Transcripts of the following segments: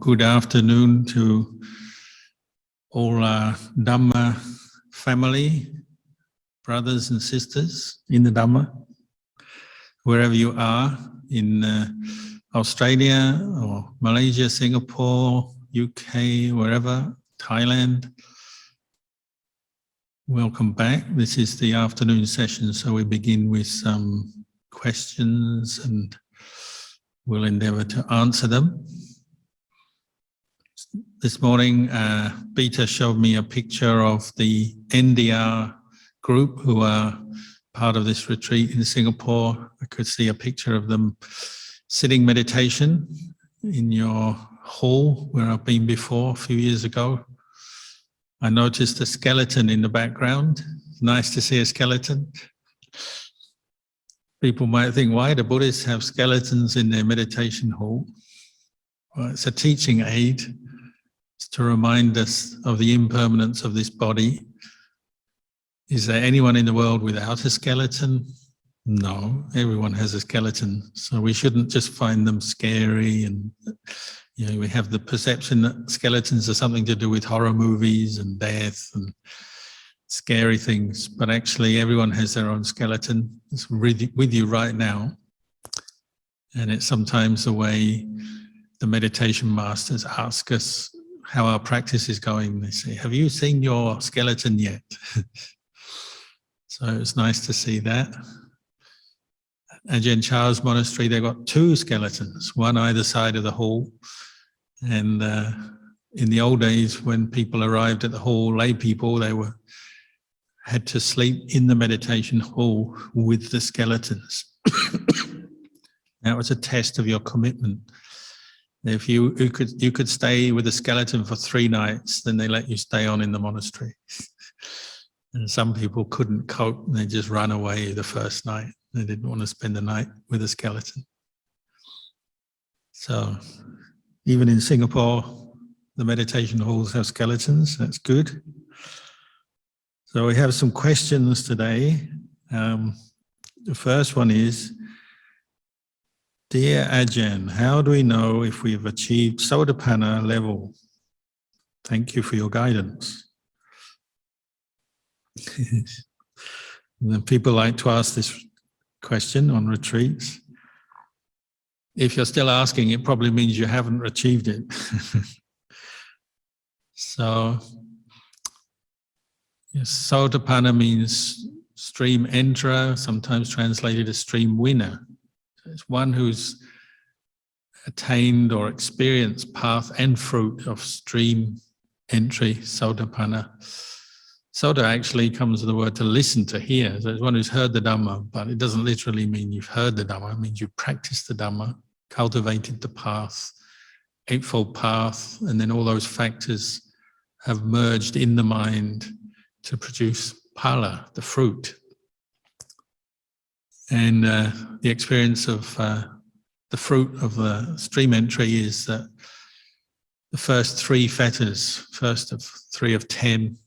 Good afternoon to all our Dhamma family, brothers and sisters in the Dhamma, wherever you are, in Australia or Malaysia, Singapore, UK, wherever, Thailand. Welcome back. This is the afternoon session, so we begin with some questions and we'll endeavour to answer them. This morning, Peter showed me a picture of the NDR group who are part of this retreat in Singapore. I could see a picture of them sitting meditation in your hall where I've been before a few years ago. I noticed a skeleton in the background. Nice to see a skeleton. People might think, why do Buddhists have skeletons in their meditation hall? Well, it's a teaching aid. It's to remind us of the impermanence of this body. Is there anyone in the world without a skeleton? No, everyone has a skeleton. So we shouldn't just find them scary and we have the perception that skeletons are something to do with horror movies and death and scary things, but actually everyone has their own skeleton. It's with you right now. And it's sometimes the way the meditation masters ask us how our practice is going. They say, have you seen your skeleton yet? So it's nice to see that. Ajahn Chah's monastery, they've got two skeletons, one either side of the hall. And in the old days, when people arrived at the hall, lay people, they had to sleep in the meditation hall with the skeletons. That was a test of your commitment. If you could stay with a skeleton for 3 nights, then they let you stay on in the monastery. And some people couldn't cope, and they just ran away the first night. They didn't want to spend the night with a skeleton. So even in Singapore, the meditation halls have skeletons. That's good. So we have some questions today. The first one is, Dear Ajahn, how do we know if we've achieved Soda Panna level? Thank you for your guidance. People like to ask this question on retreats. If you're still asking, it probably means you haven't achieved it. So, yes, Soda Panna means stream enterer, sometimes translated as stream winner. It's one who's attained or experienced path and fruit of stream entry, Soda Panna. Soda actually comes from the word to listen, to hear. So it's one who's heard the Dhamma, but it doesn't literally mean you've heard the Dhamma. It means you've practiced the Dhamma, cultivated the path, Eightfold Path, and then all those factors have merged in the mind to produce phala, the fruit. And the experience of the fruit of the stream entry is that the first 3 fetters, first of 3 of 10,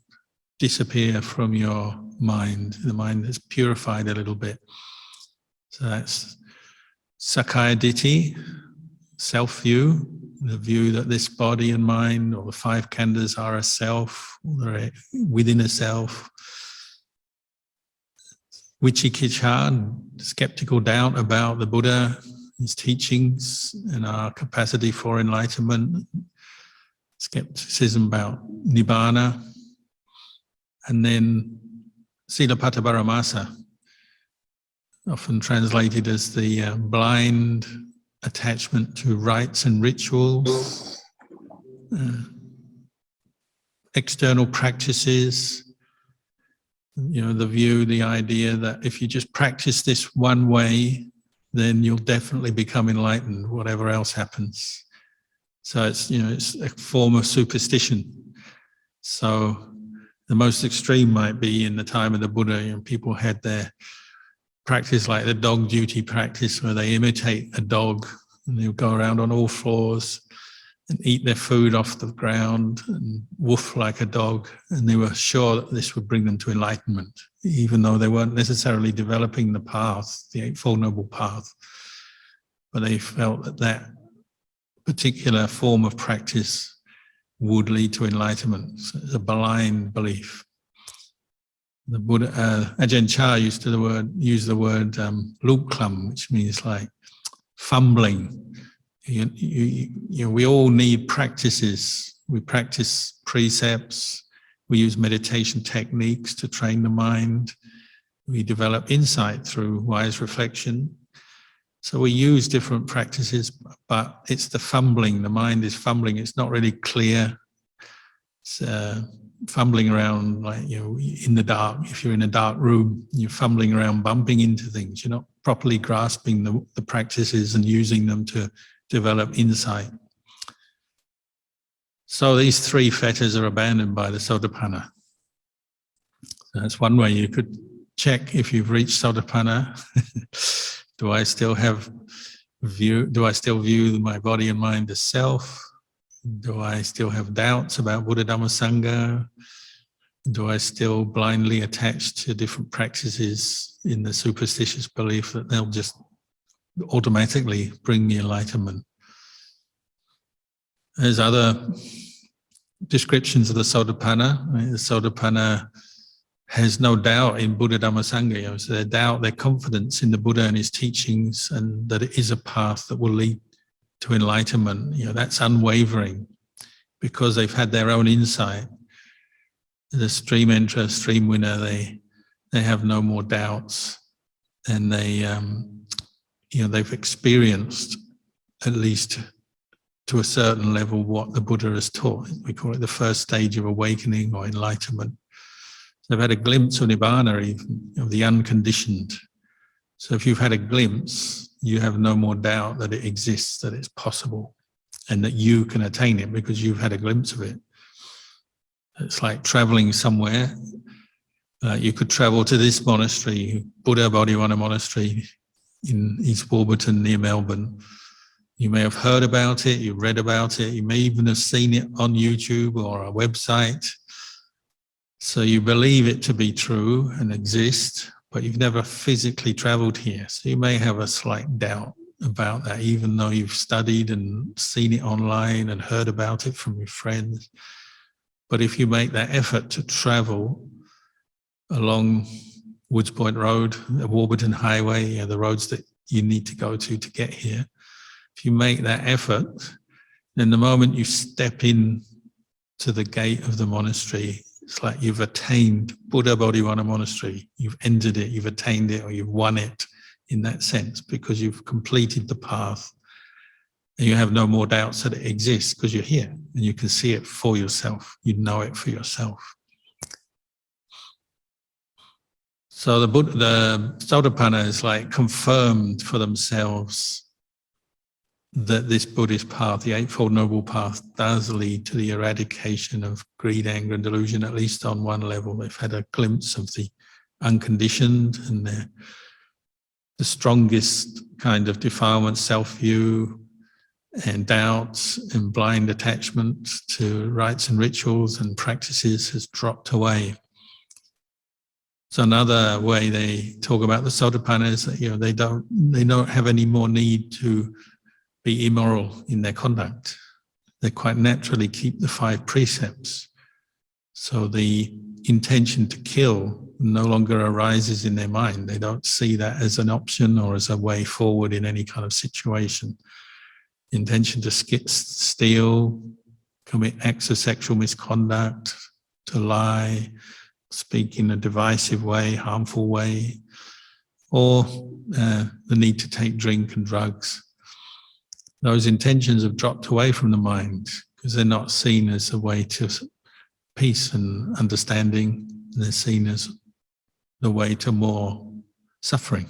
disappear from your mind. The mind is purified a little bit. So that's Sakkaya Ditthi, self-view, the view that this body and mind, or the 5 khandhas, are a self, or they're within a self. Vicikicca, skeptical doubt about the Buddha, his teachings, and our capacity for enlightenment. Skepticism about Nibbana. And then Silabbata Paramasa, often translated as the blind attachment to rites and rituals, external practices. The view, the idea that if you just practice this one way, then you'll definitely become enlightened, whatever else happens. So it's a form of superstition. So the most extreme might be in the time of the Buddha. People had their practice like the dog duty practice, where they imitate a dog and they'll go around on all fours and eat their food off the ground and woof like a dog. And they were sure that this would bring them to enlightenment, even though they weren't necessarily developing the path, the Eightfold Noble Path. But they felt that particular form of practice would lead to enlightenment. So it's a blind belief. The Buddha, Ajahn Chah used to use the word luklam, which means like fumbling. We all need practices. We practice precepts. We use meditation techniques to train the mind. We develop insight through wise reflection. So we use different practices, but it's the fumbling. The mind is fumbling. It's not really clear. It's fumbling around, like, in the dark. If you're in a dark room, you're fumbling around, bumping into things. You're not properly grasping the practices and using them to develop insight. So these three fetters are abandoned by the Soda Panna. So that's one way you could check if you've reached Soda Panna. Do I still view my body and mind as self? Do I still have doubts about Buddha, Dhamma, Sangha? Do I still blindly attach to different practices in the superstitious belief that they'll just automatically bring me enlightenment? There's other descriptions of the Soda Panna. The Soda Panna has no doubt in Buddha, Dhamma, Sangha. So their confidence in the Buddha and his teachings, and that it is a path that will lead to enlightenment. That's unwavering, because they've had their own insight. The stream enterer, stream winner, they have no more doubts, and they've experienced, at least to a certain level, what the Buddha has taught. We call it the first stage of awakening or enlightenment. They've had a glimpse of Nibbana, even, of the unconditioned. So if you've had a glimpse, you have no more doubt that it exists, that it's possible, and that you can attain it because you've had a glimpse of it. It's like traveling somewhere. You could travel to this monastery, Buddha Bodhiwana Monastery in East Warburton near Melbourne. You may have heard about it, you read about it, you may even have seen it on YouTube or a website. So you believe it to be true and exist, but you've never physically traveled here. So you may have a slight doubt about that, even though you've studied and seen it online and heard about it from your friends. But if you make that effort to travel along Woods Point Road, the Warburton Highway, the roads that you need to go to get here, if you make that effort, then the moment you step in to the gate of the monastery, it's like you've attained Buddha Bodhiwana Monastery. You've entered it, you've attained it, or you've won it in that sense, because you've completed the path. And you have no more doubts that it exists because you're here and you can see it for yourself. You know it for yourself. So the Soda Panna is like confirmed for themselves that this Buddhist path, the Eightfold Noble Path, does lead to the eradication of greed, anger, and delusion, at least on one level. They've had a glimpse of the unconditioned and the strongest kind of defilement, self-view, and doubts and blind attachment to rites and rituals and practices has dropped away. So another way they talk about the Soda Panna is that they don't have any more need to be immoral in their conduct. They quite naturally keep the 5 precepts. So the intention to kill no longer arises in their mind. They don't see that as an option or as a way forward in any kind of situation. Intention to steal, commit acts of sexual misconduct, to lie, speak in a divisive way, harmful way, or the need to take drink and drugs. Those intentions have dropped away from the mind because they're not seen as a way to peace and understanding. They're seen as the way to more suffering.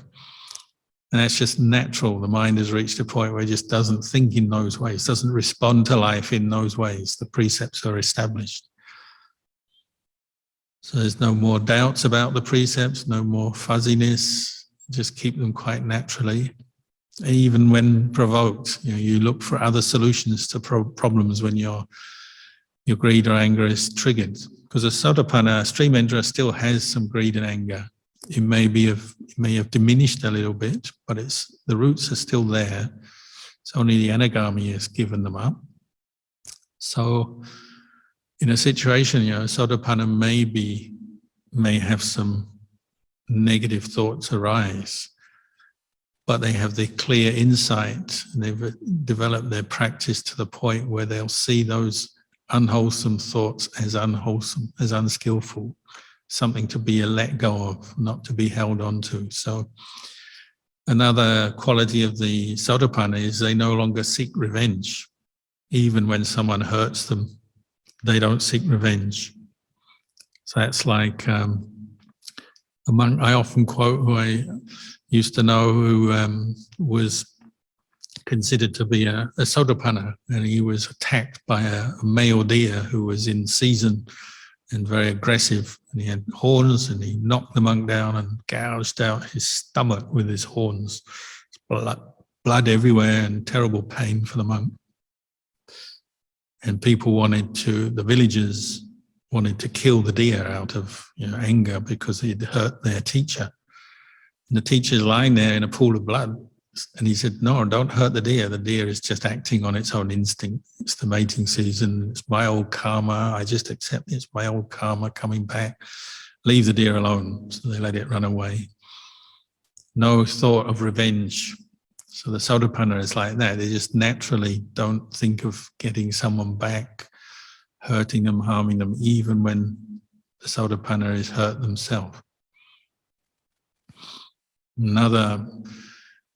And that's just natural. The mind has reached a point where it just doesn't think in those ways, doesn't respond to life in those ways. The precepts are established. So there's no more doubts about the precepts, no more fuzziness, just keep them quite naturally. Even when provoked, you look for other solutions to problems when your greed or anger is triggered. Because a Soda Panna, stream enterer, still has some greed and anger. It may have diminished a little bit, but the roots are still there. It's only the anagami has given them up. So in a situation, Soda Panna may have some negative thoughts arise, but they have the clear insight, and they've developed their practice to the point where they'll see those unwholesome thoughts as unwholesome, as unskillful, something to be let go of, not to be held on to. So another quality of the Soda Panna is they no longer seek revenge. Even when someone hurts them, they don't seek revenge. So that's like a monk I often quote, who I used to know, who was considered to be a Soda Panna, and he was attacked by a male deer who was in season and very aggressive, and he had horns, and he knocked the monk down and gouged out his stomach with his horns. Blood everywhere and terrible pain for the monk. And people the villagers wanted to kill the deer out of anger because he'd hurt their teacher. And the teacher's lying there in a pool of blood. And he said, no, don't hurt the deer. The deer is just acting on its own instinct. It's the mating season. It's my old karma. I just accept it's my old karma coming back. Leave the deer alone. So they let it run away. No thought of revenge. So the Soda Panna is like that. They just naturally don't think of getting someone back, hurting them, harming them, even when the Soda Panna is hurt themselves. Another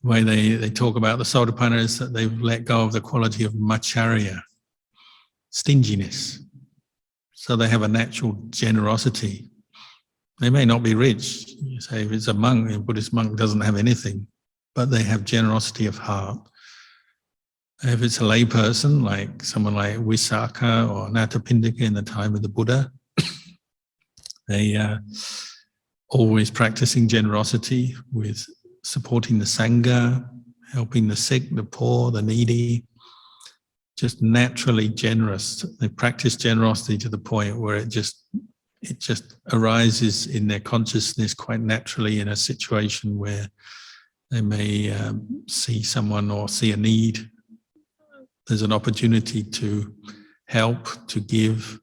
way they talk about the Soda Panna is that they've let go of the quality of macharya, stinginess. So they have a natural generosity. They may not be rich. You say if it's a monk, a Buddhist monk doesn't have anything, but they have generosity of heart. If it's a lay person, like someone like Visakha or Anathapindika in the time of the Buddha, they always practicing generosity with supporting the Sangha, helping the sick, the poor, the needy, just naturally generous. They practice generosity to the point where it just arises in their consciousness quite naturally in a situation where they may see someone or see a need. There's an opportunity to help, to give.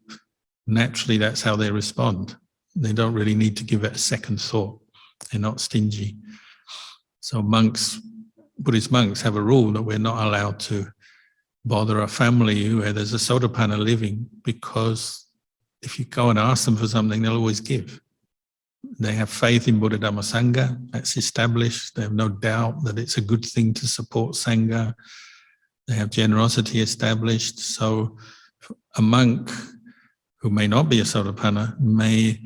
Naturally, that's how they respond. They don't really need to give it a second thought. They're not stingy. So Buddhist monks have a rule that we're not allowed to bother a family where there's a Soda Panna living, because if you go and ask them for something, they'll always give. They have faith in Buddha Dhamma Sangha. That's established. They have no doubt that it's a good thing to support Sangha. They have generosity established. So a monk who may not be a Soda Panna may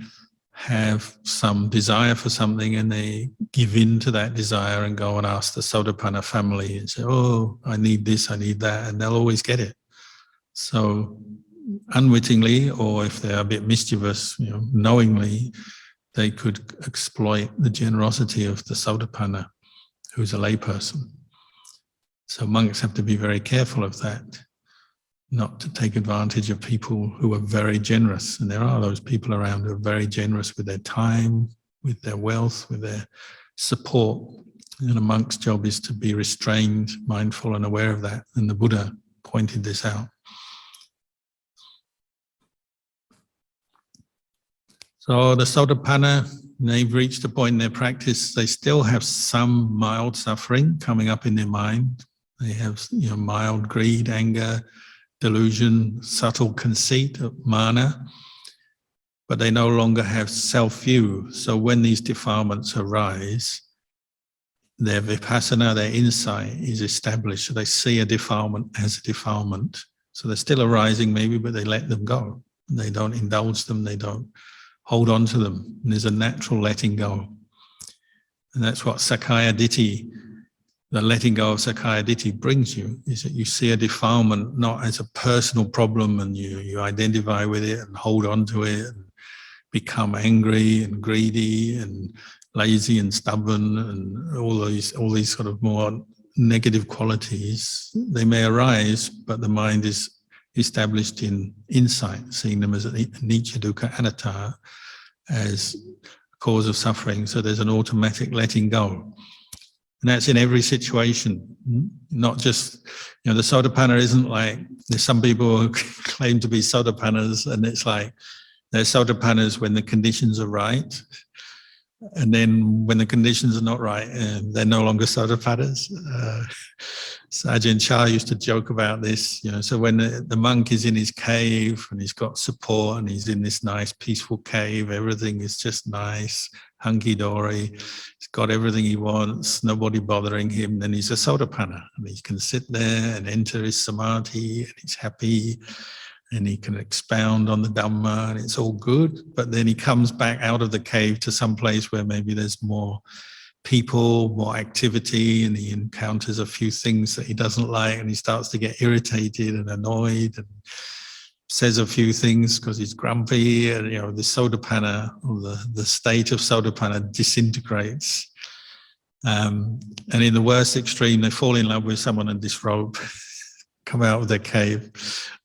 have some desire for something, and they give in to that desire and go and ask the Soda Panna family and say, oh, I need this, I need that, and they'll always get it. So unwittingly, or if they're a bit mischievous, knowingly, they could exploit the generosity of the Soda Panna, who's a layperson. So monks have to be very careful of that, not to take advantage of people who are very generous. And there are those people around who are very generous with their time, with their wealth, with their support. And a monk's job is to be restrained, mindful and aware of that. And the Buddha pointed this out. So the Soda Panna, they've reached a point in their practice, they still have some mild suffering coming up in their mind. They have mild greed, anger, delusion, subtle conceit, mana, but they no longer have self-view. So when these defilements arise, their vipassana, their insight is established. So they see a defilement as a defilement. So they're still arising maybe, but they let them go. They don't indulge them, they don't hold on to them. And there's a natural letting go. And that's what Sakkaya Ditthi, the letting go of Sakkaya Ditthi brings you, is that you see a defilement not as a personal problem and you identify with it and hold on to it and become angry and greedy and lazy and stubborn and all these sort of more negative qualities. They may arise, but the mind is established in insight, seeing them as anicca, dukkha, anatta, as cause of suffering. So there's an automatic letting go. And that's in every situation, not just, the Soda Panna isn't like, there's some people who claim to be Soda Pannas, and it's like, they're Soda Pannas when the conditions are right. And then when the conditions are not right, they're no longer Soda Pannas. So Ajahn Chah used to joke about this, so when the monk is in his cave and he's got support and he's in this nice peaceful cave, everything is just nice, hunky-dory, he's got everything he wants, nobody bothering him, then he's a Soda Panna, and he can sit there and enter his Samadhi, and he's happy, and he can expound on the Dhamma, and it's all good. But then he comes back out of the cave to some place where maybe there's more people, more activity, and he encounters a few things that he doesn't like, and he starts to get irritated and annoyed and says a few things because he's grumpy, and the Soda Panna, or the state of Soda Panna, disintegrates. And in the worst extreme, they fall in love with someone and disrobe, come out of their cave,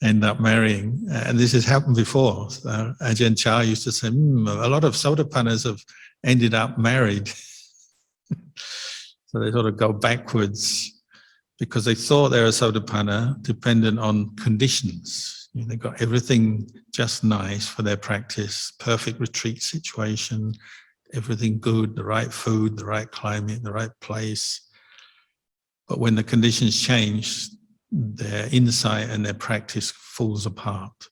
end up marrying. And this has happened before. Ajahn Chah used to say, a lot of Soda Pannas have ended up married. So they sort of go backwards because they thought they were a Soda Panna dependent on conditions. They got everything just nice for their practice, perfect retreat situation, everything good, the right food, the right climate, the right place. But when the conditions change, their insight and their practice falls apart.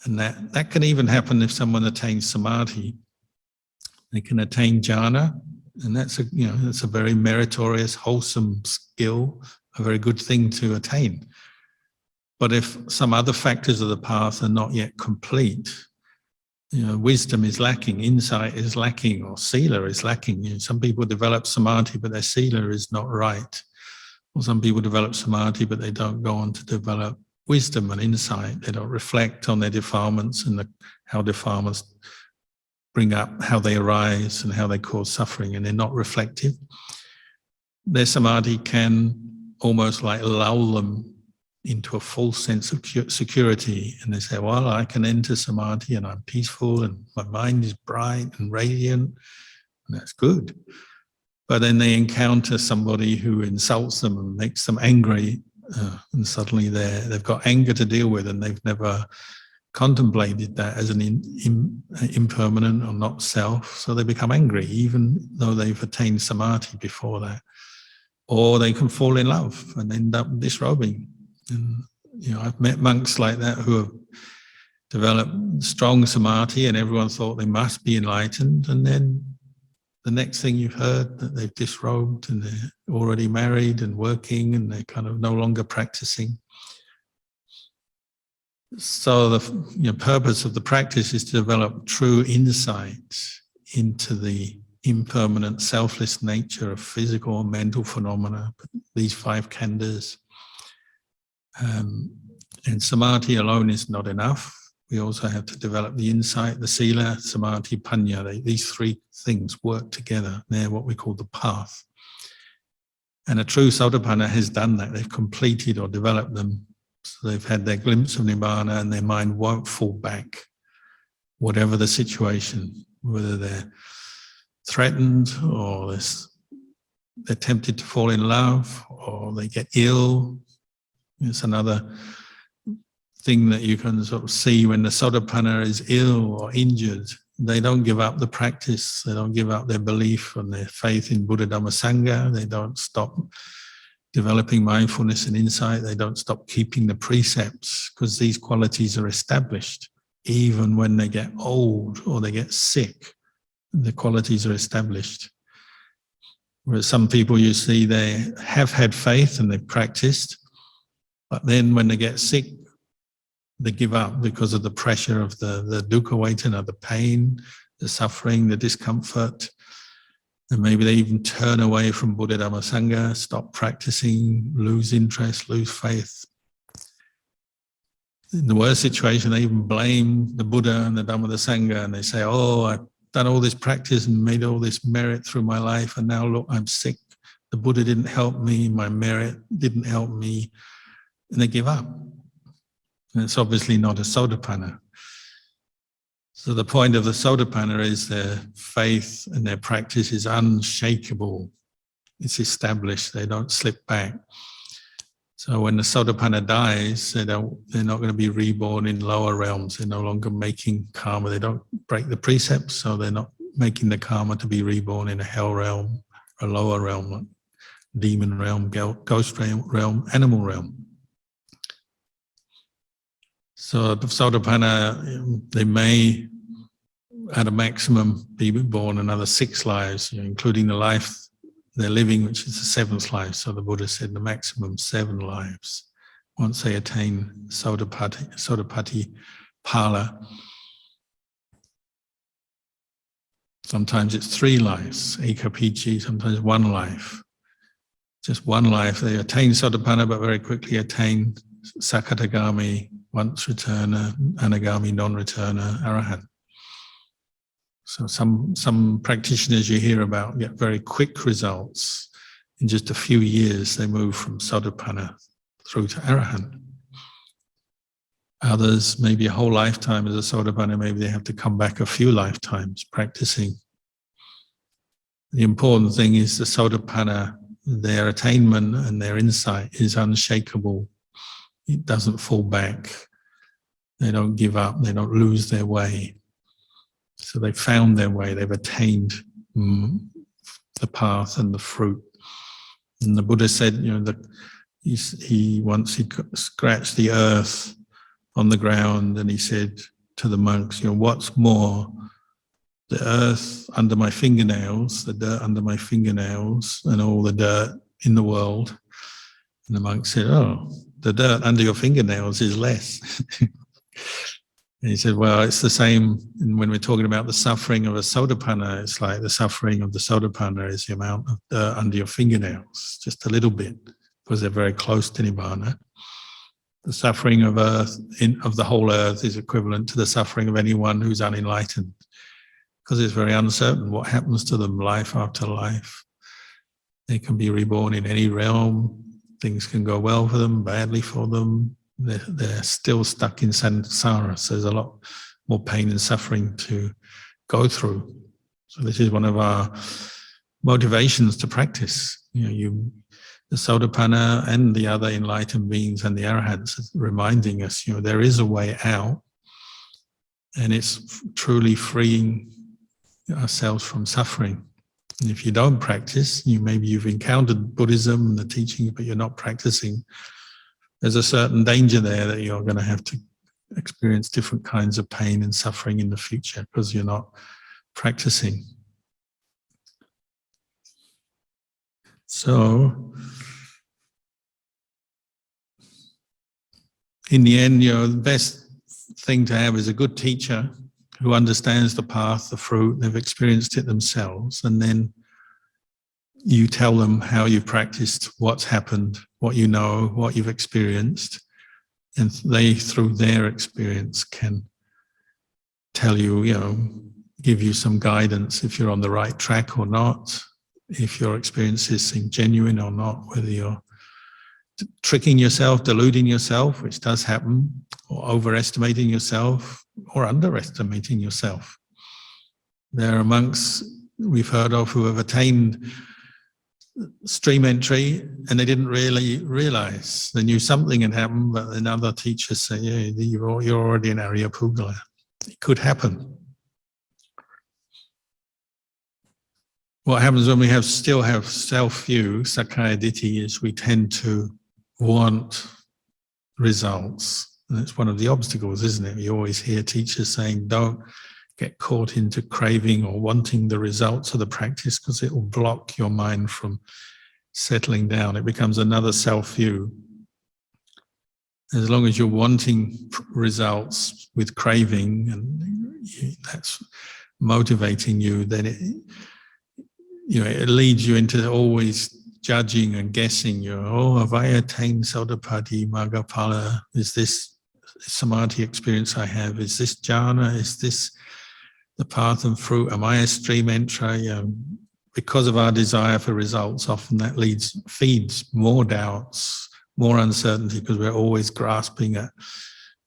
And that can even happen if someone attains Samadhi. They can attain jhana, and that's a very meritorious, wholesome skill, a very good thing to attain. But if some other factors of the path are not yet complete, wisdom is lacking, insight is lacking, or sila is lacking. Some people develop Samadhi, but their sila is not right. Or some people develop Samadhi, but they don't go on to develop wisdom and insight. They don't reflect on their defilements and how defilements bring up how they arise and how they cause suffering, and they're not reflective. Their Samadhi can almost like lull them into a false sense of security, and they say, well, I can enter Samadhi and I'm peaceful and my mind is bright and radiant, and that's good. But then they encounter somebody who insults them and makes them angry, and suddenly they've got anger to deal with, and they've never contemplated that as an impermanent or not self, so they become angry even though they've attained Samadhi before that. Or they can fall in love and end up disrobing. And I've met monks like that who have developed strong Samadhi, and everyone thought they must be enlightened, and then the next thing you've heard that they've disrobed and they're already married and working, and they're kind of no longer practicing. So the purpose of the practice is to develop true insight into the impermanent, selfless nature of physical and mental phenomena, these 5 khandhas. And Samadhi alone is not enough. We also have to develop the insight, the sila, Samadhi, Panya. These 3 things work together. They're what we call the path. And a true Soda Panna has done that. They've completed or developed them. So they've had their glimpse of Nibbana, and their mind won't fall back, whatever the situation, whether they're threatened or they're tempted to fall in love or they get ill. It's another thing that you can sort of see when the Soda Panna is ill or injured. They don't give up the practice. They don't give up their belief and their faith in Buddha, Dhamma, Sangha. They don't stop developing mindfulness and insight. They don't stop keeping the precepts, because these qualities are established. Even when they get old or they get sick, the qualities are established. Whereas some people, you see, they have had faith and they've practiced, but then when they get sick, they give up because of the pressure of the dukkha vedana, the pain, the suffering, the discomfort. And maybe they even turn away from Buddha, Dhamma, Sangha, stop practicing, lose interest, lose faith. In the worst situation, they even blame the Buddha and the Dhamma, the Sangha, and they say, oh, I've done all this practice and made all this merit through my life, and now look, I'm sick. The Buddha didn't help me, my merit didn't help me, and they give up. And it's obviously not a Soda Panna. So the point of the Soda Panna is their faith and their practice is unshakable. it's established. They don't slip back. So when the Soda Panna dies, they're not going to be reborn in lower realms. They're no longer making karma. They don't break the precepts, so they're not making the karma to be reborn in a hell realm, a lower realm, like demon realm, ghost realm, animal realm. So the Soda Panna, they may, at a maximum, be born another 6 lives, including the life they're living, which is the 7th life. So the Buddha said the maximum 7 lives once they attain Sodapati Pala. Sometimes it's 3 lives, Ekapichi, sometimes 1 life. Just 1 life. They attain Sodapanna, but very quickly attain Sakatagami, once returner, Anagami, non-returner, Arahant. So some practitioners you hear about get very quick results. In just a few years, they move from Sodapanna through to Arahant. Others, maybe a whole lifetime as a Sodapanna, maybe they have to come back a few lifetimes practicing. The important thing is the Sodapanna, their attainment and their insight is unshakable. It doesn't fall back. They don't give up. They don't lose their way. So they found their way. They've attained the path and the fruit. And the Buddha said, that he scratched the earth on the ground, and he said to the monks, what's more, the earth under my fingernails, the dirt under my fingernails, and all the dirt in the world. And the monk said, oh, the dirt under your fingernails is less. And he said, well, it's the same when we're talking about the suffering of a Sodapanna. It's like the suffering of the Sodapanna is the amount of dirt under your fingernails, just a little bit, because they're very close to Nibbana. The suffering of of the whole earth is equivalent to the suffering of anyone who's unenlightened, because it's very uncertain what happens to them life after life. They can be reborn in any realm. Things can go well for them, badly for them. They're still stuck in samsara, so there's a lot more pain and suffering to go through. So this is one of our motivations to practice. The Sodapanna and the other enlightened beings and the Arahants reminding us, there is a way out, and it's truly freeing ourselves from suffering. And if you don't practice, maybe you've encountered Buddhism and the teaching, but you're not practicing, there's a certain danger there that you're going to have to experience different kinds of pain and suffering in the future because you're not practicing. So, in the end, the best thing to have is a good teacher who understands the path, the fruit, they've experienced it themselves, and then you tell them how you practiced, what's happened, what you know, what you've experienced, and they, through their experience, can tell you, give you some guidance if you're on the right track or not, if your experience is genuine or not, whether you're tricking yourself, deluding yourself, which does happen, or overestimating yourself, or underestimating yourself. There are monks we've heard of who have attained stream entry and they didn't really realize. They knew something had happened, but then other teachers say, yeah, you're already an Arya Pugala. It could happen. What happens when we still have self-view, Sakkaya Ditthi, is we tend to want results. And it's one of the obstacles, isn't it? You always hear teachers saying, don't get caught into craving or wanting the results of the practice because it will block your mind from settling down. It becomes another self-view. As long as you're wanting results with craving and that's motivating you, then it leads you into always judging and guessing. Have I attained Sodapati, Maggaphala? Is this Samadhi experience I have? Is this jhana? Is this the path and fruit? Am I a stream entry? Because of our desire for results, often that feeds more doubts, more uncertainty, because we're always grasping at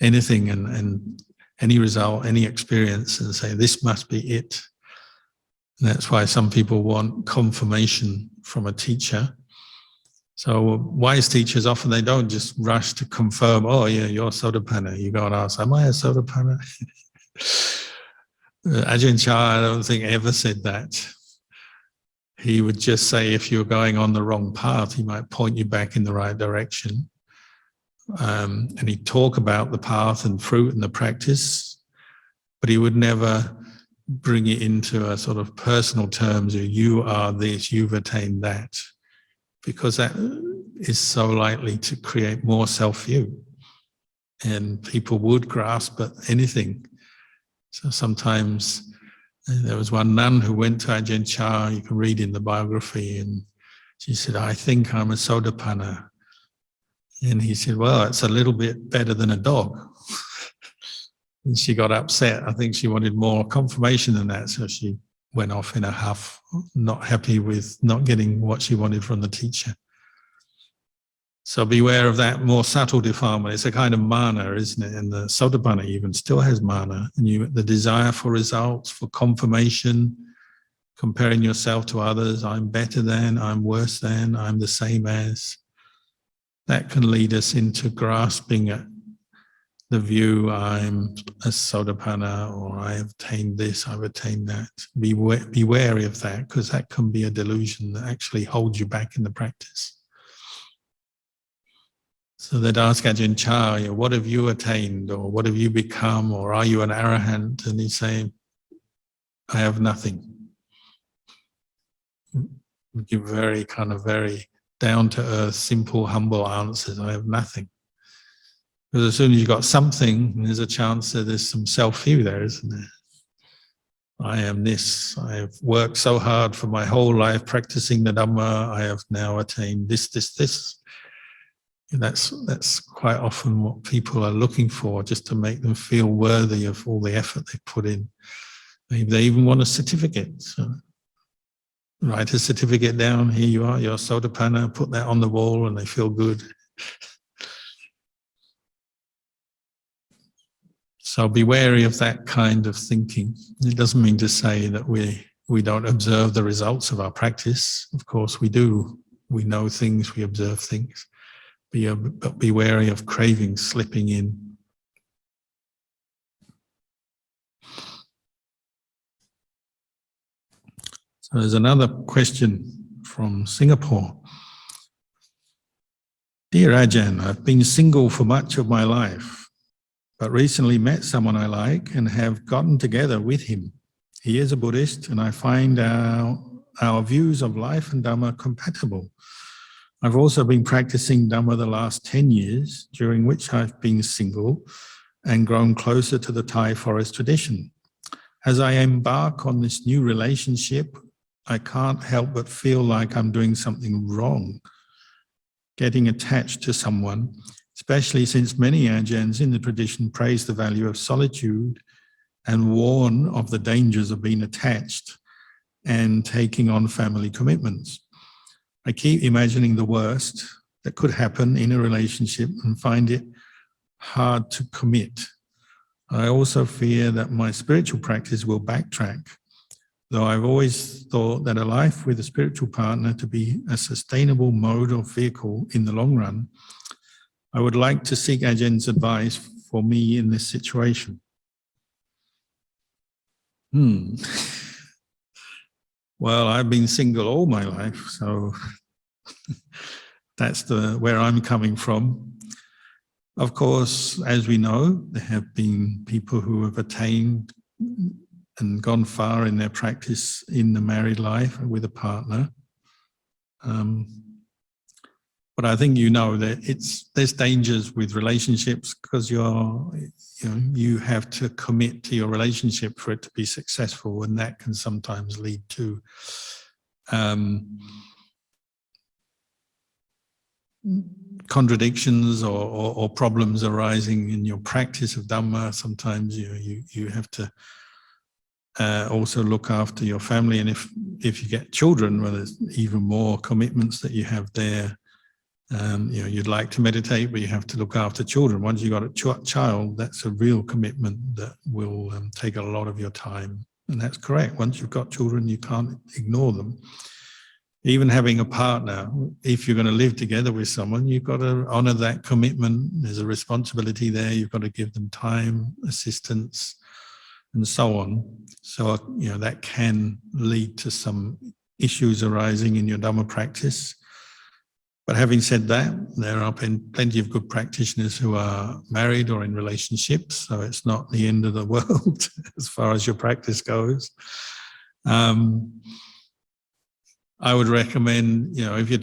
anything and any result, any experience, and say, this must be it. And that's why some people want confirmation from a teacher. So wise teachers, often they don't just rush to confirm, oh yeah, you're Soda Panna. You go and ask, am I a Soda Panna? Ajahn Chah, I don't think ever said that. He would just say if you're going on the wrong path, he might point you back in the right direction. And he'd talk about the path and fruit and the practice, but he would never bring it into a sort of personal terms of you are this, you've attained that, because that is so likely to create more self-view. And people would grasp at anything. So sometimes there was one nun who went to Ajahn Chah, you can read in the biography, and she said, I think I'm a Soda Panna. And he said, well, it's a little bit better than a dog. And she got upset. I think she wanted more confirmation than that. So she went off in a huff, not happy with not getting what she wanted from the teacher. So beware of that more subtle defilement. It's a kind of mana, isn't it? And the Soda Panna even still has mana. And the desire for results, for confirmation, comparing yourself to others, I'm better than, I'm worse than, I'm the same as. That can lead us into grasping at the view, I'm a Soda Panna, or I have attained this, I've attained that. Be wary of that, because that can be a delusion that actually holds you back in the practice. So they'd ask Ajahn Chah, what have you attained, or what have you become, or are you an arahant? And he'd say, I have nothing. He'd give very down-to-earth, simple, humble answers. I have nothing. Because as soon as you've got something, there's a chance that there's some self-view there, isn't there? I am this. I have worked so hard for my whole life practicing the Dhamma. I have now attained this, this, this. And that's quite often what people are looking for, just to make them feel worthy of all the effort they put in. Maybe they even want a certificate. So write a certificate down. Here you are, you're Soda Panna. Put that on the wall, and they feel good. So be wary of that kind of thinking. It doesn't mean to say that we don't observe the results of our practice. Of course we do. We know things, we observe things. But be wary of cravings slipping in. So there's another question from Singapore. Dear Ajahn, I've been single for much of my life, but recently met someone I like and have gotten together with him. He is a Buddhist, and I find our views of life and Dhamma compatible. I've also been practicing Dhamma the last 10 years, during which I've been single and grown closer to the Thai forest tradition. As I embark on this new relationship, I can't help but feel like I'm doing something wrong, getting attached to someone, especially since many Ajahns in the tradition praise the value of solitude and warn of the dangers of being attached and taking on family commitments. I keep imagining the worst that could happen in a relationship and find it hard to commit. I also fear that my spiritual practice will backtrack, though I've always thought that a life with a spiritual partner to be a sustainable mode or vehicle in the long run. I would like to seek Ajahn's advice for me in this situation. Well, I've been single all my life, so that's where I'm coming from. Of course, as we know, there have been people who have attained and gone far in their practice in the married life with a partner. But I think you know that there's dangers with relationships, because you have to commit to your relationship for it to be successful, and that can sometimes lead to contradictions or problems arising in your practice of Dhamma. Sometimes you have to also look after your family, and if you get children, well, there's even more commitments that you have there. You'd like to meditate, but you have to look after children. Once you've got a child, that's a real commitment that will take a lot of your time And that's correct. Once you've got children, you can't ignore them. Even having a partner, if you're going to live together with someone, you've got to honor that commitment. There's a responsibility there. You've got to give them time, assistance, and so on. So, that can lead to some issues arising in your Dhamma practice. But having said that, there are plenty of good practitioners who are married or in relationships, so it's not the end of the world as far as your practice goes. I would recommend, if you're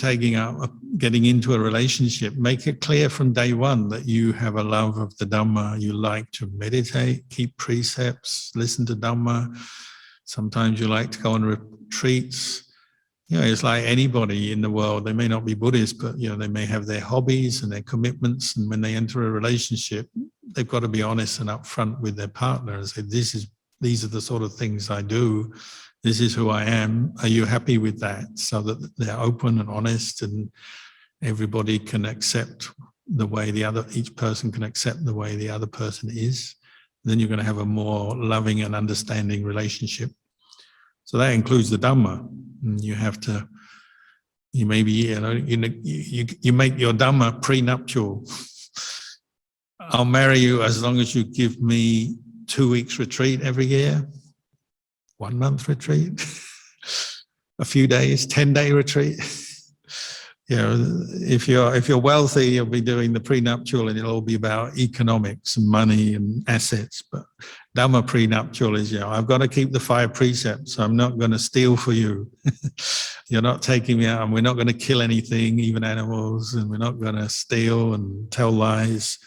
getting into a relationship, make it clear from day one that you have a love of the Dhamma, you like to meditate, keep precepts, listen to Dhamma. Sometimes you like to go on retreats. It's like anybody in the world. They may not be Buddhist, but they may have their hobbies and their commitments. And when they enter a relationship, they've got to be honest and upfront with their partner and say, these are the sort of things I do. This is who I am. Are you happy with that? So that they're open and honest, and everybody can accept the way each person can accept the way the other person is. Then you're going to have a more loving and understanding relationship. So that includes the Dhamma. And you have to, you make your Dhamma prenuptial. I'll marry you as long as you give me 2 weeks retreat every year, 1 month retreat, a few days, 10-day retreat. If you're wealthy, you'll be doing the prenuptial and it'll all be about economics and money and assets. But Dhamma prenuptial is, I've got to keep the 5 precepts. I'm not going to steal for you. You're not taking me out, and we're not going to kill anything, even animals, and we're not going to steal and tell lies.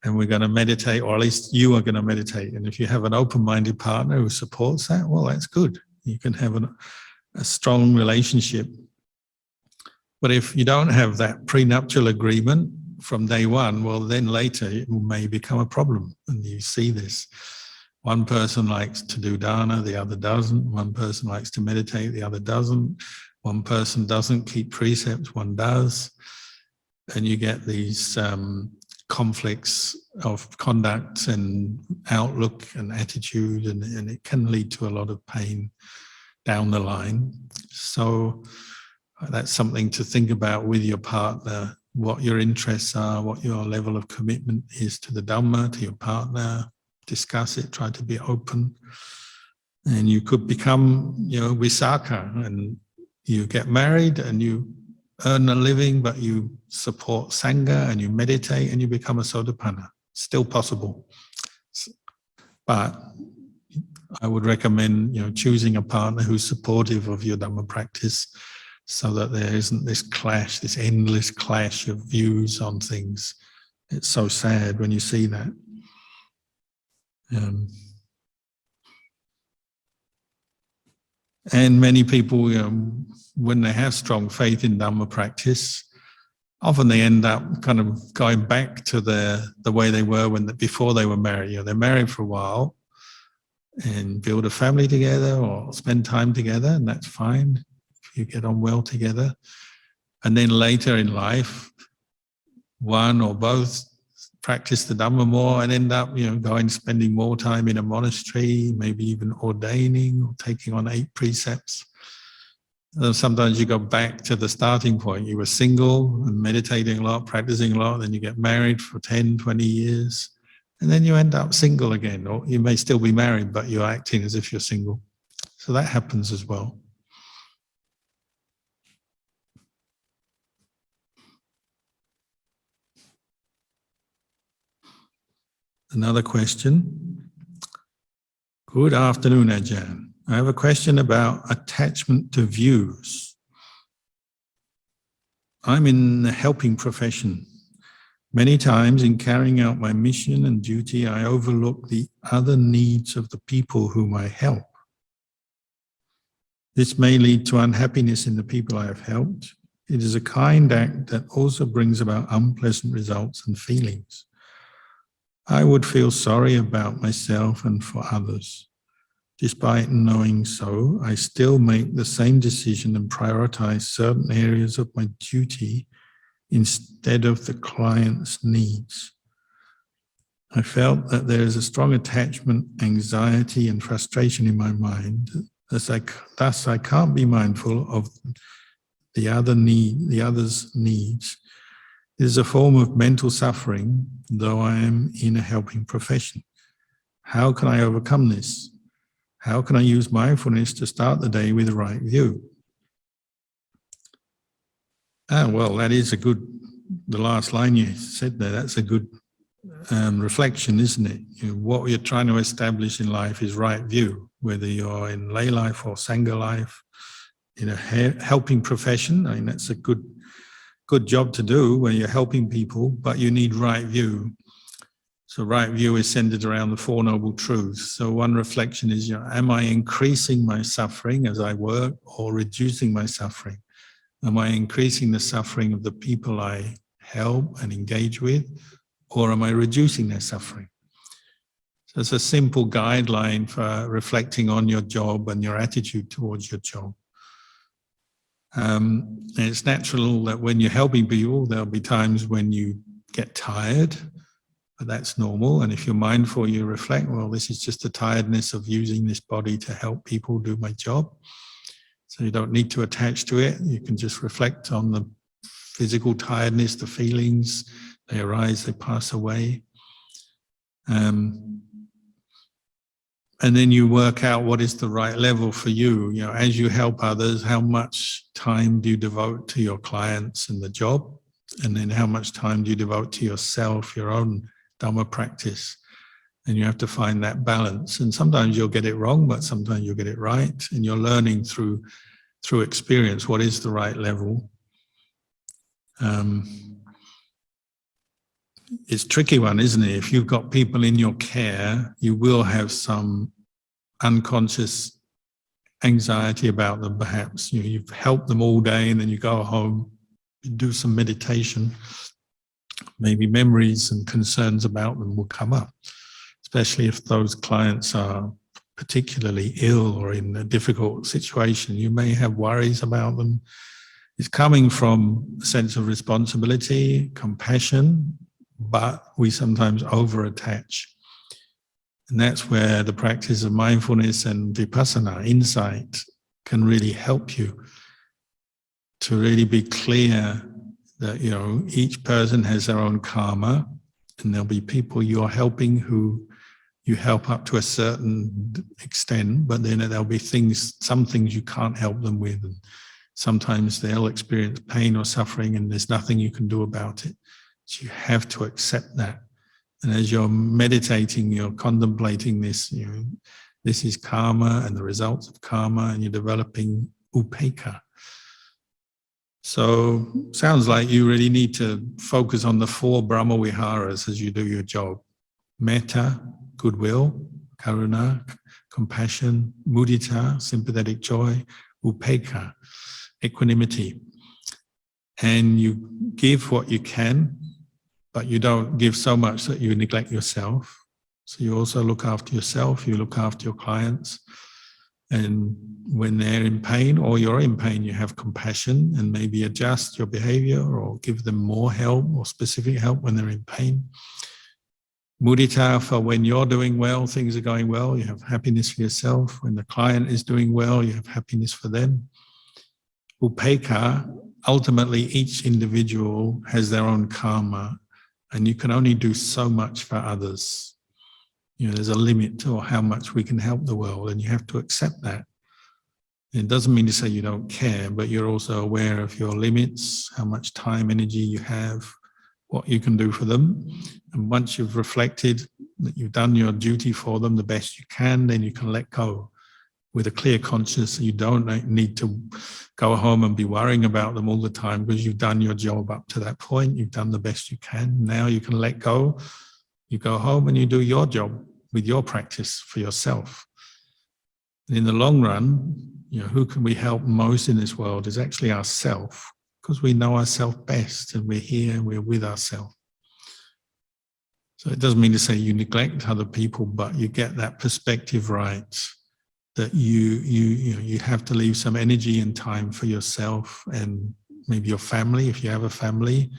And we're going to meditate, or at least you are going to meditate. And if you have an open-minded partner who supports that, well, that's good. You can have a strong relationship. But if you don't have that prenuptial agreement from day one, well, then later it may become a problem. And you see this. One person likes to do dana, the other doesn't. One person likes to meditate, the other doesn't. One person doesn't keep precepts, one does. And you get these conflicts of conduct and outlook and attitude, and it can lead to a lot of pain down the line. So that's something to think about with your partner, what your interests are, what your level of commitment is to the Dhamma, to your partner. Discuss it, try to be open. And you could become, Visakha, and you get married and you earn a living, but you support Sangha and you meditate and you become a Soda Panna. Still possible. But I would recommend, choosing a partner who's supportive of your Dhamma practice, so that there isn't this clash, this endless clash of views on things. It's so sad when you see that. And many people, when they have strong faith in Dhamma practice, often they end up kind of going back to the way they were before they were married. They're married for a while and build a family together or spend time together, and that's fine if you get on well together. And then later in life, one or both practice the Dhamma more and end up, spending more time in a monastery, maybe even ordaining or taking on 8 precepts. Sometimes you go back to the starting point. You were single and meditating a lot, practicing a lot, then you get married for 10, 20 years, and then you end up single again, or you may still be married, but you're acting as if you're single. So that happens as well. Another question. Good afternoon, Ajahn. I have a question about attachment to views. I'm in the helping profession. Many times in carrying out my mission and duty, I overlook the other needs of the people whom I help. This may lead to unhappiness in the people I have helped. It is a kind act that also brings about unpleasant results and feelings. I would feel sorry about myself and for others. Despite knowing so, I still make the same decision and prioritize certain areas of my duty instead of the client's needs. I felt that there is a strong attachment, anxiety, and frustration in my mind. Thus I can't be mindful of the other's needs. It is a form of mental suffering, though I am in a helping profession. How can I overcome this? How can I use mindfulness to start the day with the right view? Well, that is the last line you said there, that's a good reflection, isn't it? What you're trying to establish in life is right view, whether you're in lay life or Sangha life, in a helping profession. I mean, that's a good job to do when you're helping people, but you need right view. So right view is centered around the Four Noble Truths. So one reflection is, am I increasing my suffering as I work or reducing my suffering? Am I increasing the suffering of the people I help and engage with, or am I reducing their suffering? So it's a simple guideline for reflecting on your job and your attitude towards your job. And it's natural that when you're helping people, there'll be times when you get tired, but that's normal. And if you're mindful, you reflect, well, this is just the tiredness of using this body to help people do my job. So you don't need to attach to it. You can just reflect on the physical tiredness, the feelings, they arise, they pass away. And then you work out what is the right level for you. As you help others, how much time do you devote to your clients and the job? And then how much time do you devote to yourself, your own Dhamma practice? And you have to find that balance. And sometimes you'll get it wrong, but sometimes you'll get it right. And you're learning through experience what is the right level. It's a tricky one, isn't it? If you've got people in your care, you will have some unconscious anxiety about them, perhaps. You've helped them all day and then you go home, you do some meditation, maybe memories and concerns about them will come up, especially if those clients are particularly ill or in a difficult situation. You may have worries about them. It's coming from a sense of responsibility, compassion, but we sometimes over-attach. And that's where the practice of mindfulness and vipassana, insight, can really help you to really be clear that, each person has their own karma, and there'll be people you're helping who you help up to a certain extent, but then there'll be some things you can't help them with. And sometimes they'll experience pain or suffering and there's nothing you can do about it. So you have to accept that. And as you're meditating, you're contemplating this, this is karma and the results of karma, and you're developing upekkha. So sounds like you really need to focus on the 4 Brahma Viharas as you do your job. Metta, goodwill; karuna, compassion; mudita, sympathetic joy; upekkha, equanimity. And you give what you can, but you don't give so much that you neglect yourself. So you also look after yourself, you look after your clients. And when they're in pain or you're in pain, you have compassion and maybe adjust your behavior or give them more help or specific help when they're in pain. Mudita, for when you're doing well, things are going well, you have happiness for yourself. When the client is doing well, you have happiness for them. Upekkha, ultimately each individual has their own karma, and you can only do so much for others. There's a limit to how much we can help the world, and you have to accept that. It doesn't mean to say you don't care, but you're also aware of your limits, how much time, energy you have, what you can do for them. And once you've reflected that you've done your duty for them the best you can, then you can let go with a clear conscience. You don't need to go home and be worrying about them all the time, because you've done your job up to that point. You've done the best you can. Now you can let go. You go home and you do your job with your practice for yourself. And in the long run, who can we help most in this world is actually ourselves, because we know ourselves best and we're here and we're with ourselves. So it doesn't mean to say you neglect other people, but you get that perspective right, that you have to leave some energy and time for yourself and maybe your family, if you have a family,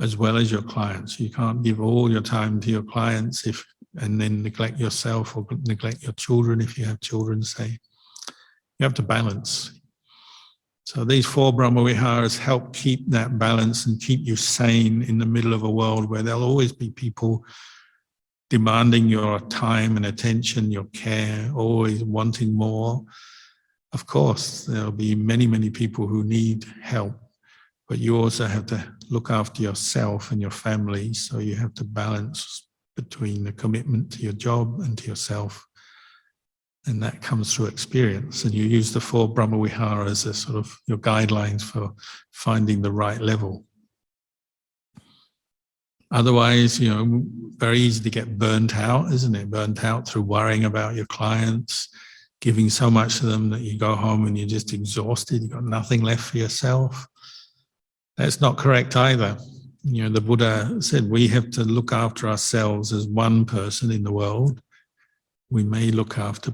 as well as your clients. You can't give all your time to your clients and then neglect yourself or neglect your children if you have children, say. You have to balance. So these 4 Brahmaviharas help keep that balance and keep you sane in the middle of a world where there'll always be people demanding your time and attention, your care, always wanting more. Of course, there'll be many, many people who need help, but you also have to look after yourself and your family. So you have to balance between the commitment to your job and to yourself. And that comes through experience. And you use the 4 Brahmaviharas as sort of your guidelines for finding the right level. Otherwise, very easy to get burnt out, isn't it? Burnt out through worrying about your clients, giving so much to them that you go home and you're just exhausted. You've got nothing left for yourself. That's not correct either. The Buddha said we have to look after ourselves as one person in the world. We may look after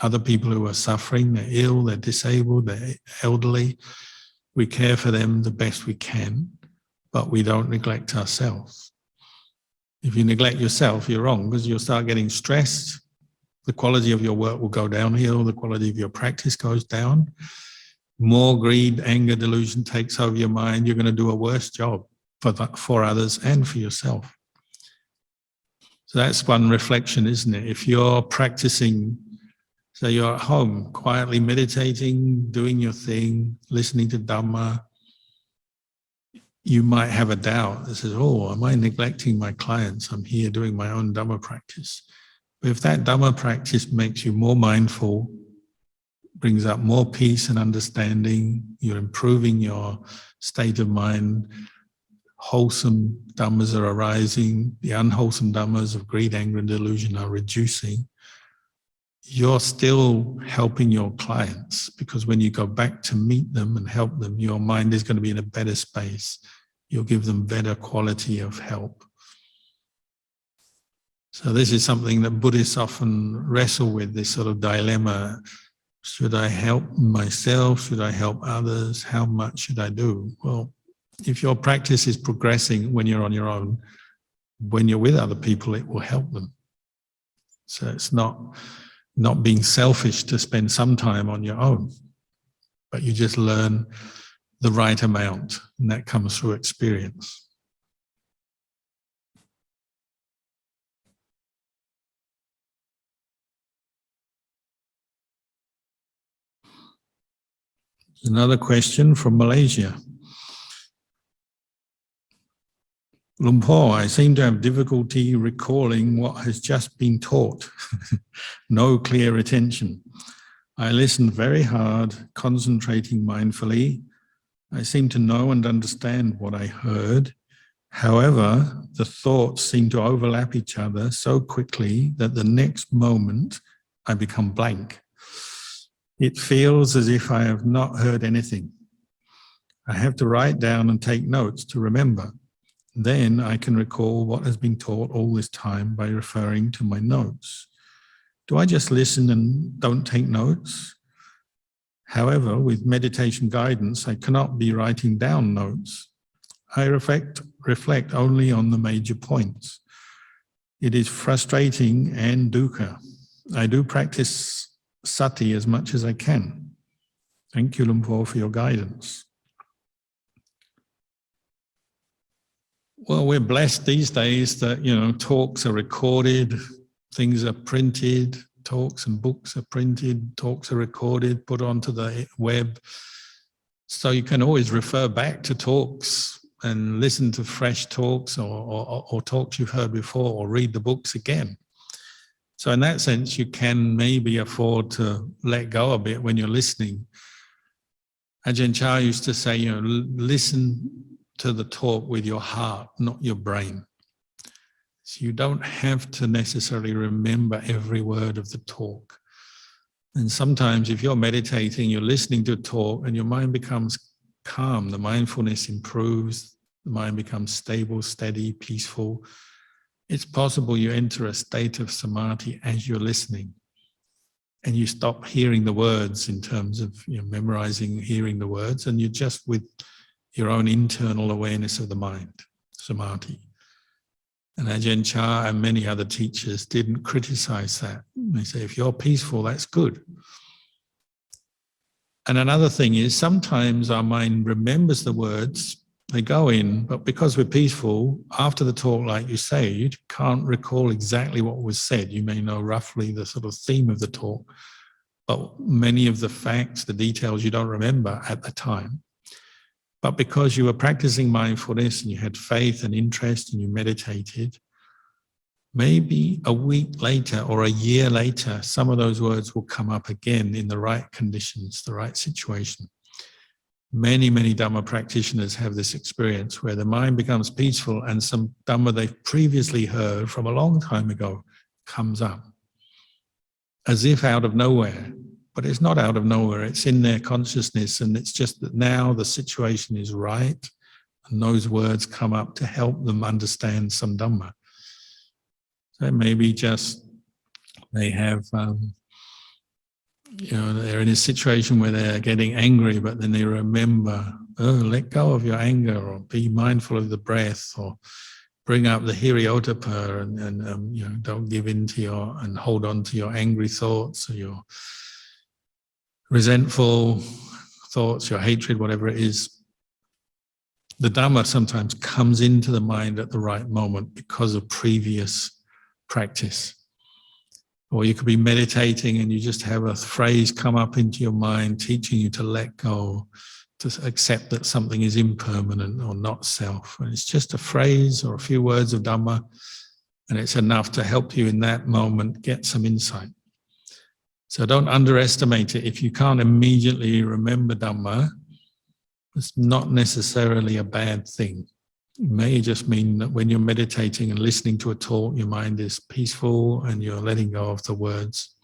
other people who are suffering, they're ill, they're disabled, they're elderly. We care for them the best we can, but we don't neglect ourselves. If you neglect yourself, you're wrong, because you'll start getting stressed. The quality of your work will go downhill, the quality of your practice goes down. More greed, anger, delusion takes over your mind. You're going to do a worse job for others and for yourself. So that's one reflection, isn't it? If you're practicing, so you're at home, quietly meditating, doing your thing, listening to Dhamma, you might have a doubt that says, oh, am I neglecting my clients? I'm here doing my own Dhamma practice. But if that Dhamma practice makes you more mindful, brings up more peace and understanding, you're improving your state of mind, wholesome dhammas are arising, the unwholesome dhammas of greed, anger, and delusion are reducing, you're still helping your clients, because when you go back to meet them and help them, your mind is going to be in a better space. You'll give them better quality of help. So this is something that Buddhists often wrestle with, this sort of dilemma. Should I help myself? Should I help others? How much should I do? Well, if your practice is progressing when you're on your own, when you're with other people, it will help them. So it's not being selfish to spend some time on your own, but you just learn the right amount, and that comes through experience. Another question from Malaysia. Luang Por, I seem to have difficulty recalling what has just been taught. No clear attention. I listened very hard, concentrating mindfully. I seem to know and understand what I heard. However, the thoughts seem to overlap each other so quickly that the next moment I become blank. It feels as if I have not heard anything. I have to write down and take notes to remember. Then I can recall what has been taught all this time by referring to my notes. Do I just listen and don't take notes? However, with meditation guidance, I cannot be writing down notes. I reflect only on the major points. It is frustrating and dukkha. I do practice sati as much as I can. Thank you, Luang Por, for your guidance. Well, we're blessed these days that, talks are recorded, things are printed, talks and books are printed, talks are recorded, put onto the web. So you can always refer back to talks and listen to fresh talks or talks you've heard before, or read the books again. So in that sense, you can maybe afford to let go a bit when you're listening. Ajahn Chah used to say, listen to the talk with your heart, not your brain. So you don't have to necessarily remember every word of the talk. And sometimes if you're meditating, you're listening to a talk and your mind becomes calm, the mindfulness improves, the mind becomes stable, steady, peaceful. It's possible you enter a state of samadhi as you're listening, and you stop hearing the words in terms of memorizing, hearing the words, and you're just with your own internal awareness of the mind. Samadhi. And Ajahn Chah and many other teachers didn't criticize that. They say, if you're peaceful, that's good. And another thing is, sometimes our mind remembers the words, they go in, but because we're peaceful, after the talk, like you say, you can't recall exactly what was said. You may know roughly the sort of theme of the talk, but many of the facts, the details, you don't remember at the time. But because you were practicing mindfulness and you had faith and interest and you meditated, maybe a week later or a year later, some of those words will come up again in the right conditions, the right situation. Many, many Dhamma practitioners have this experience where the mind becomes peaceful and some Dhamma they've previously heard from a long time ago comes up, as if out of nowhere. But it's not out of nowhere, it's in their consciousness, and it's just that now the situation is right and those words come up to help them understand some Dhamma. So maybe just they have, they're in a situation where they're getting angry, but then they remember, let go of your anger, or be mindful of the breath, or bring up the hiriotapa and don't give in to and hold on to your angry thoughts or your resentful thoughts, your hatred, whatever it is. The Dhamma sometimes comes into the mind at the right moment because of previous practice. Or you could be meditating and you just have a phrase come up into your mind teaching you to let go, to accept that something is impermanent or not self. And it's just a phrase or a few words of Dhamma, and it's enough to help you in that moment get some insight. So don't underestimate it. If you can't immediately remember Dhamma, it's not necessarily a bad thing. It may just mean that when you're meditating and listening to a talk, your mind is peaceful and you're letting go of the words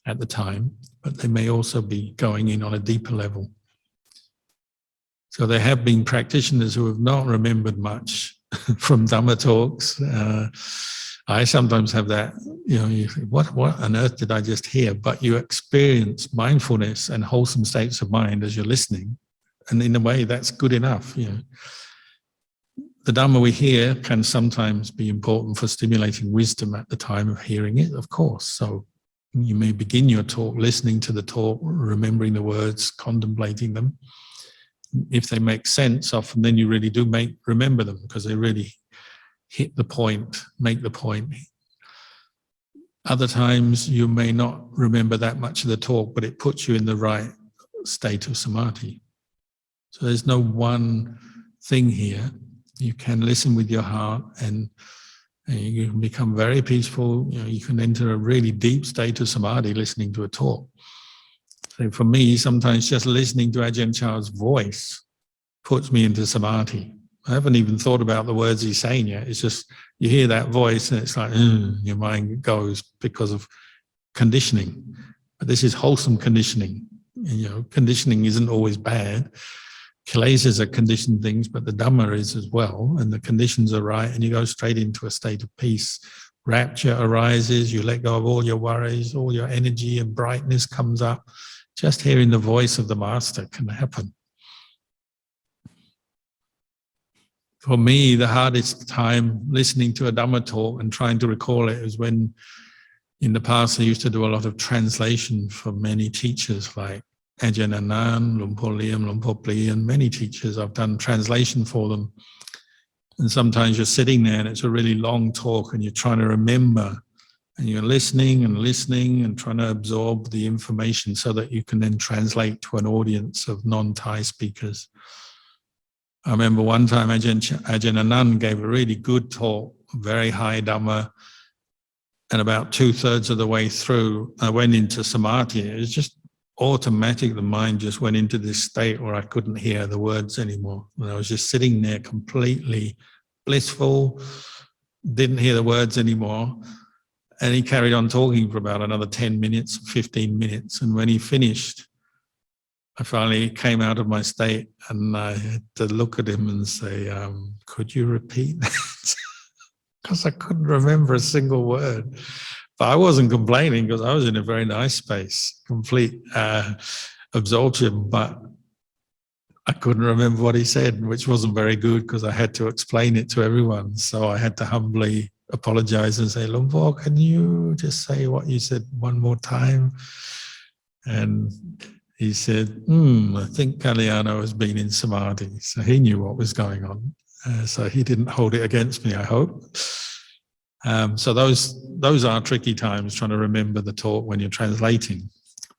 at the time, but they may also be going in on a deeper level. So there have been practitioners who have not remembered much from Dhamma talks. I sometimes have that, you think, what on earth did I just hear? But you experience mindfulness and wholesome states of mind as you're listening. And in a way, that's good enough. The Dhamma we hear can sometimes be important for stimulating wisdom at the time of hearing it, of course. So you may begin your talk listening to the talk, remembering the words, contemplating them. If they make sense, often then you really do remember them because they really hit the point, make the point. Other times you may not remember that much of the talk, but it puts you in the right state of samadhi. So there's no one thing here. You can listen with your heart and you can become very peaceful. You can enter a really deep state of samadhi listening to a talk. So for me, sometimes just listening to Ajahn Chah's voice puts me into samadhi. I haven't even thought about the words he's saying yet. It's just, you hear that voice and it's like, your mind goes because of conditioning. But this is wholesome conditioning. Conditioning isn't always bad. Kilesas are conditioned things, but the Dhamma is as well, and the conditions are right, and you go straight into a state of peace. Rapture arises, you let go of all your worries, all your energy and brightness comes up. Just hearing the voice of the Master can happen. For me, the hardest time listening to a Dhamma talk and trying to recall it is when, in the past, I used to do a lot of translation for many teachers like Ajahn Anan, Lumpur Liam, Lumpur Pli, and many teachers. I've done translation for them. And sometimes you're sitting there and it's a really long talk and you're trying to remember and you're listening and trying to absorb the information so that you can then translate to an audience of non-Thai speakers. I remember one time Ajahn Anan gave a really good talk, very high Dhamma, and about 2/3 of the way through, I went into samadhi. It was just automatic, the mind just went into this state where I couldn't hear the words anymore. And I was just sitting there completely blissful, didn't hear the words anymore. And he carried on talking for about another 10 minutes, 15 minutes. And when he finished, I finally came out of my state and I had to look at him and say, could you repeat that? Because I couldn't remember a single word. But I wasn't complaining because I was in a very nice space, complete absorption. But I couldn't remember what he said, which wasn't very good because I had to explain it to everyone. So I had to humbly apologize and say, Luang Por, can you just say what you said one more time? And he said, I think Kalyano has been in Samadhi. So he knew what was going on. So he didn't hold it against me, I hope. So those are tricky times, trying to remember the talk when you're translating.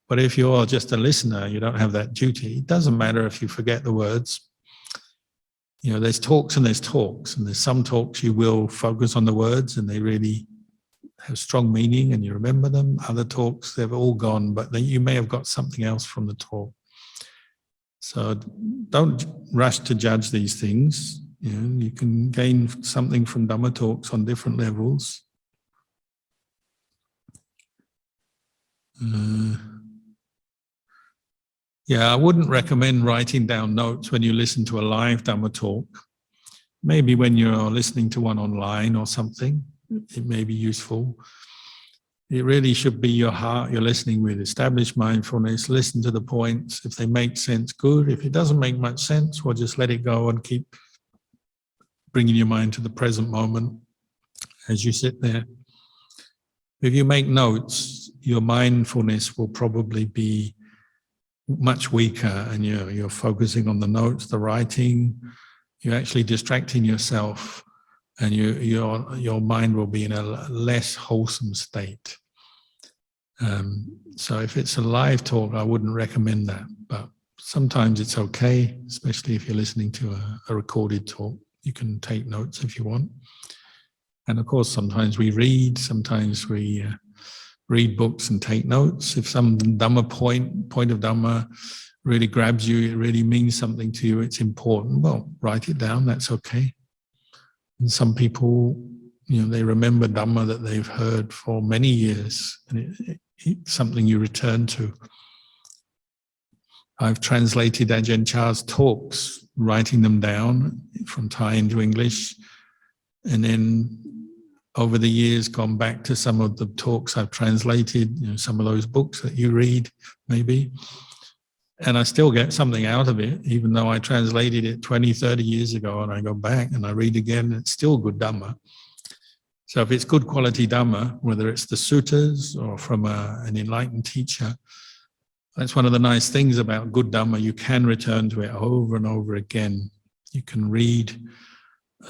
But if you're just a listener, you don't have that duty. It doesn't matter if you forget the words. You know, there's talks and there's talks, and there's some talks you will focus on the words and they really have strong meaning and you remember them. Other talks, they've all gone, but you may have got something else from the talk. So don't rush to judge these things. You know, you can gain something from Dhamma talks on different levels. Yeah, I wouldn't recommend writing down notes when you listen to a live Dhamma talk. Maybe when you're listening to one online or something, it may be useful. It really should be your heart you're listening with. Establish mindfulness, listen to the points. If they make sense, good. If it doesn't make much sense, well, just let it go and keep bringing your mind to the present moment as you sit there. If you make notes, your mindfulness will probably be much weaker, and you're focusing on the notes, the writing. You're actually distracting yourself, and your mind will be in a less wholesome state. So if it's a live talk, I wouldn't recommend that, but sometimes it's okay, especially if you're listening to a recorded talk. You can take notes if you want. And of course, sometimes we read, sometimes we read books and take notes. If some Dhamma point of Dhamma really grabs you, it really means something to you, it's important, well, write it down, that's okay. And some people, you know, they remember Dhamma that they've heard for many years, and it's something you return to. I've translated Ajahn Chah's talks, writing them down from Thai into English, and then over the years gone back to some of the talks I've translated, you know, some of those books that you read, maybe. And I still get something out of it, even though I translated it 20, 30 years ago, and I go back and I read again, it's still good Dhamma. So if it's good quality Dhamma, whether it's the suttas or from an enlightened teacher, that's one of the nice things about good Dhamma. You can return to it over and over again. You can read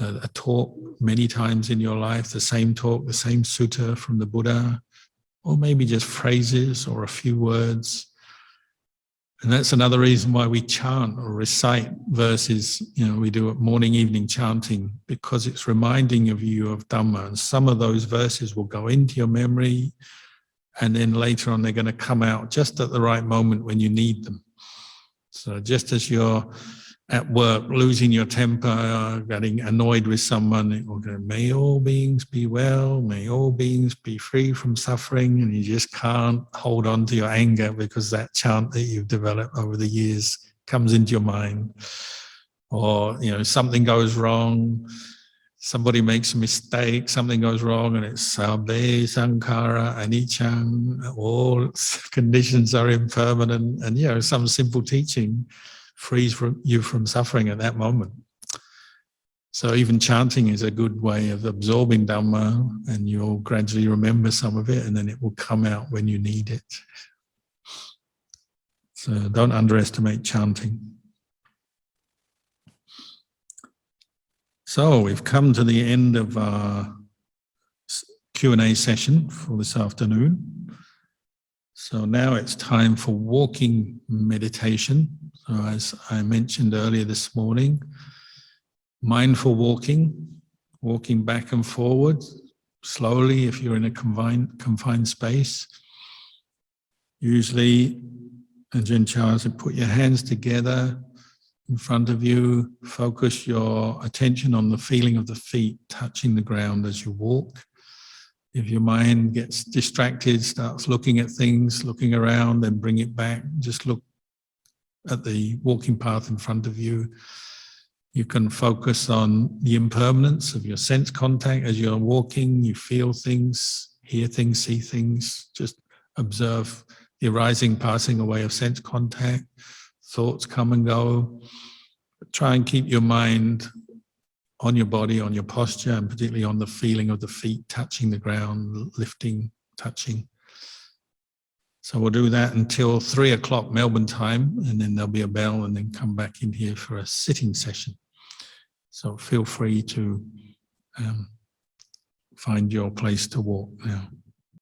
a talk many times in your life, the same talk, the same sutta from the Buddha, or maybe just phrases or a few words. And that's another reason why we chant or recite verses. You know, we do it morning, evening chanting, because it's reminding of you of Dhamma. And some of those verses will go into your memory, and then later on they're going to come out just at the right moment when you need them. So just as you're at work, losing your temper, getting annoyed with someone, it will go, may all beings be well, may all beings be free from suffering, and you just can't hold on to your anger because that chant that you've developed over the years comes into your mind. Or, you know, something goes wrong, somebody makes a mistake, something goes wrong, and it's sabbe sankhara anicca, all conditions are impermanent, and, you know, some simple teaching frees you from suffering at that moment. So even chanting is a good way of absorbing Dhamma, and you'll gradually remember some of it, and then it will come out when you need it. So don't underestimate chanting. So we've come to the end of our Q&A session for this afternoon. So now it's time for walking meditation. So as I mentioned earlier this morning, mindful walking, walking back and forward, slowly if you're in a confined space. Usually, Ajahn Chah said, put your hands together in front of you, focus your attention on the feeling of the feet touching the ground as you walk. If your mind gets distracted, starts looking at things, looking around, then bring it back, just look at the walking path in front of you. You can focus on the impermanence of your sense contact as you're walking. You feel things, hear things, see things. Just observe the arising, passing away of sense contact, thoughts come and go. But try and keep your mind on your body, on your posture, and particularly on the feeling of the feet touching the ground, lifting, touching. So we'll do that until 3 o'clock Melbourne time, and then there'll be a bell, and then come back in here for a sitting session. So feel free to find your place to walk now.